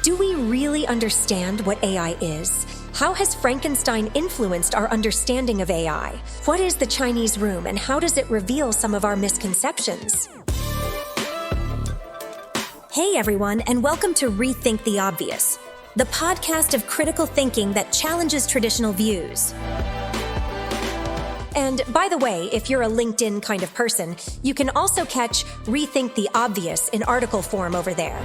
Do we really understand what AI is? How has Frankenstein influenced our understanding of AI? What is the Chinese room and how does it reveal some of our misconceptions? Hey everyone, and welcome to Rethink the Obvious, the podcast of critical thinking that challenges traditional views. And by the way, if you're a LinkedIn kind of person, you can also catch Rethink the Obvious in article form over there.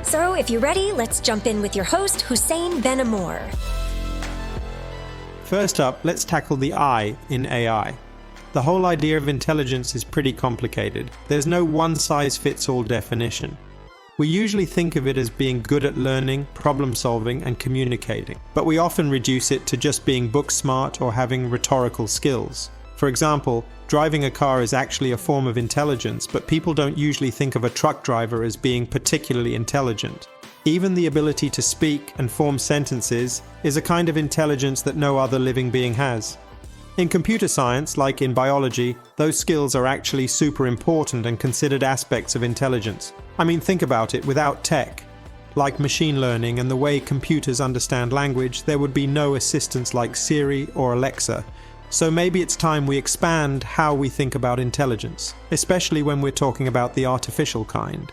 So if you're ready, let's jump in with your host, Hussein Ben Amour. First up, let's tackle the I in AI. The whole idea of intelligence is pretty complicated. There's no one-size-fits-all definition. We usually think of it as being good at learning, problem-solving, and communicating, but we often reduce it to just being book-smart or having rhetorical skills. For example, driving a car is actually a form of intelligence, but people don't usually think of a truck driver as being particularly intelligent. Even the ability to speak and form sentences is a kind of intelligence that no other living being has. In computer science, like in biology, those skills are actually super important and considered aspects of intelligence. I mean, think about it, without tech, like machine learning and the way computers understand language, there would be no assistants like Siri or Alexa. So maybe it's time we expand how we think about intelligence, especially when we're talking about the artificial kind.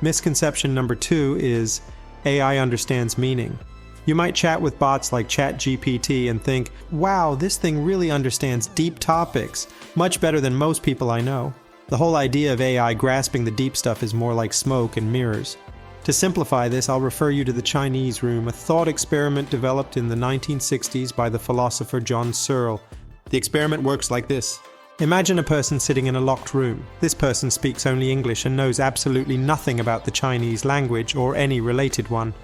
Misconception number 2 is AI understands meaning. You might chat with bots like ChatGPT and think, wow, this thing really understands deep topics, much better than most people I know. The whole idea of AI grasping the deep stuff is more like smoke and mirrors. To simplify this, I'll refer you to the Chinese room, a thought experiment developed in the 1960s by the philosopher John Searle. The experiment works like this. Imagine a person sitting in a locked room. This person speaks only English and knows absolutely nothing about the Chinese language or any related one.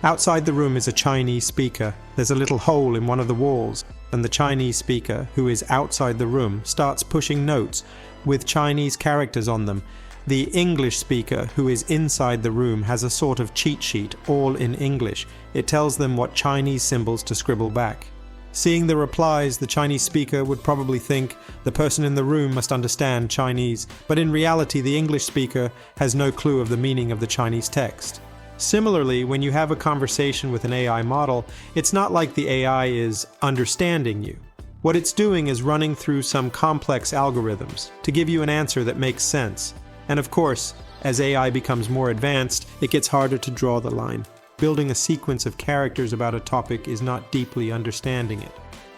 Outside the room is a Chinese speaker. There's a little hole in one of the walls, and the Chinese speaker, who is outside the room, starts pushing notes with Chinese characters on them. The English speaker, who is inside the room, has a sort of cheat sheet, all in English. It tells them what Chinese symbols to scribble back. Seeing the replies, the Chinese speaker would probably think the person in the room must understand Chinese, but in reality the English speaker has no clue of the meaning of the Chinese text. Similarly, when you have a conversation with an AI model, it's not like the AI is understanding you. What it's doing is running through some complex algorithms to give you an answer that makes sense. And of course, as AI becomes more advanced, it gets harder to draw the line. Building a sequence of characters about a topic is not deeply understanding it.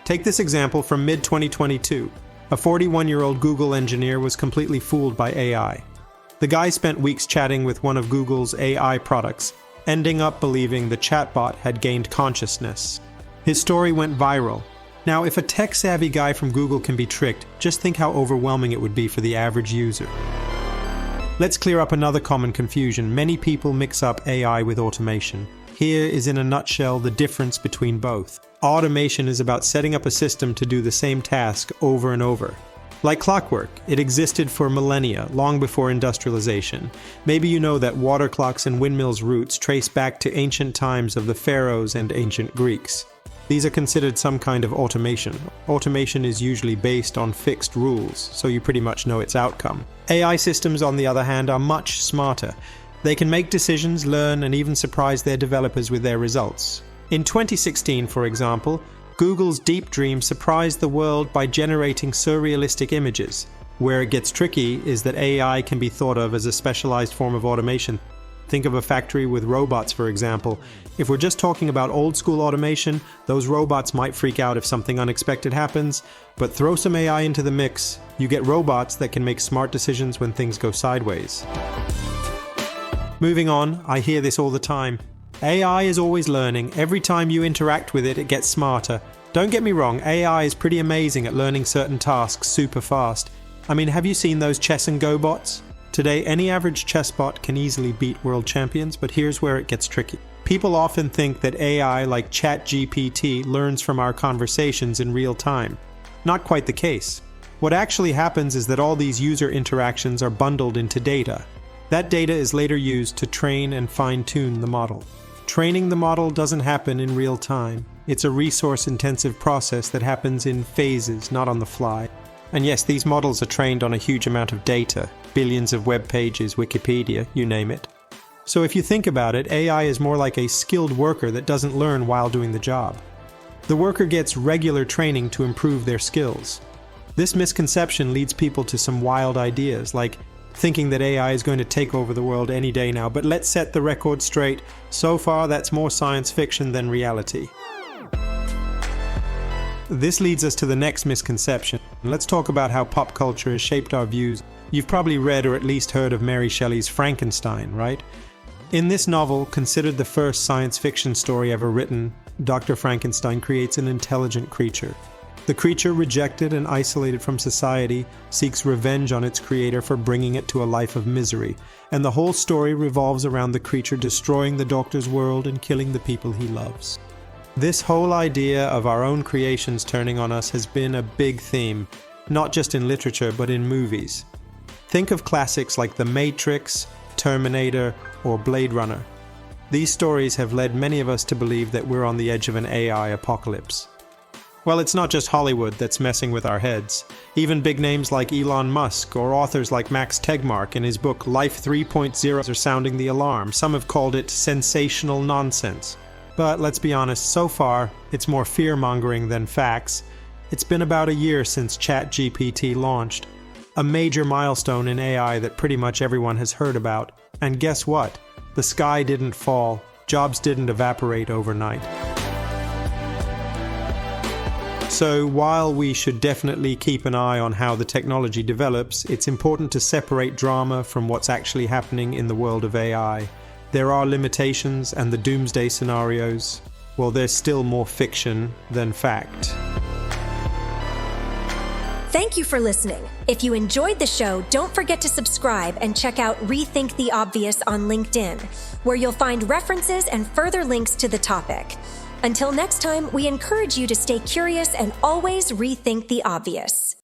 Take this example from mid-2022. A 41-year-old Google engineer was completely fooled by AI. The guy spent weeks chatting with one of Google's AI products, ending up believing the chatbot had gained consciousness. His story went viral. Now, if a tech-savvy guy from Google can be tricked, just think how overwhelming it would be for the average user. Let's clear up another common confusion. Many people mix up AI with automation. Here is in a nutshell the difference between both. Automation is about setting up a system to do the same task over and over. Like clockwork, it existed for millennia, long before industrialization. Maybe you know that water clocks and windmills' roots trace back to ancient times of the pharaohs and ancient Greeks. These are considered some kind of automation. Automation is usually based on fixed rules, so you pretty much know its outcome. AI systems, on the other hand, are much smarter. They can make decisions, learn, and even surprise their developers with their results. In 2016, for example, Google's Deep Dream surprised the world by generating surrealistic images. Where it gets tricky is that AI can be thought of as a specialized form of automation. Think of a factory with robots, for example. If we're just talking about old-school automation, those robots might freak out if something unexpected happens, but throw some AI into the mix, you get robots that can make smart decisions when things go sideways. Moving on, I hear this all the time. AI is always learning. Every time you interact with it, it gets smarter. Don't get me wrong, AI is pretty amazing at learning certain tasks super fast. I mean, have you seen those chess and go bots? Today, any average chess bot can easily beat world champions, but here's where it gets tricky. People often think that AI like ChatGPT learns from our conversations in real time. Not quite the case. What actually happens is that all these user interactions are bundled into data. That data is later used to train and fine-tune the model. Training the model doesn't happen in real time. It's a resource-intensive process that happens in phases, not on the fly. And yes, these models are trained on a huge amount of data, billions of web pages, Wikipedia, you name it. So if you think about it, AI is more like a skilled worker that doesn't learn while doing the job. The worker gets regular training to improve their skills. This misconception leads people to some wild ideas, like thinking that AI is going to take over the world any day now. But let's set the record straight. So far, that's more science fiction than reality. This leads us to the next misconception. Let's talk about how pop culture has shaped our views. You've probably read or at least heard of Mary Shelley's Frankenstein, right? In this novel, considered the first science fiction story ever written, Dr. Frankenstein creates an intelligent creature. The creature, rejected and isolated from society, seeks revenge on its creator for bringing it to a life of misery, and the whole story revolves around the creature destroying the doctor's world and killing the people he loves. This whole idea of our own creations turning on us has been a big theme, not just in literature but in movies. Think of classics like The Matrix, Terminator, or Blade Runner. These stories have led many of us to believe that we're on the edge of an AI apocalypse. Well, it's not just Hollywood that's messing with our heads. Even big names like Elon Musk or authors like Max Tegmark in his book Life 3.0 are sounding the alarm. Some have called it sensational nonsense. But let's be honest, so far, it's more fear-mongering than facts. It's been about a year since ChatGPT launched, a major milestone in AI that pretty much everyone has heard about. And guess what? The sky didn't fall. Jobs didn't evaporate overnight. So while we should definitely keep an eye on how the technology develops, it's important to separate drama from what's actually happening in the world of AI. There are limitations, and the doomsday scenarios, well, there's still more fiction than fact. Thank you for listening. If you enjoyed the show, don't forget to subscribe and check out Rethink the Obvious on LinkedIn, where you'll find references and further links to the topic. Until next time, we encourage you to stay curious and always rethink the obvious.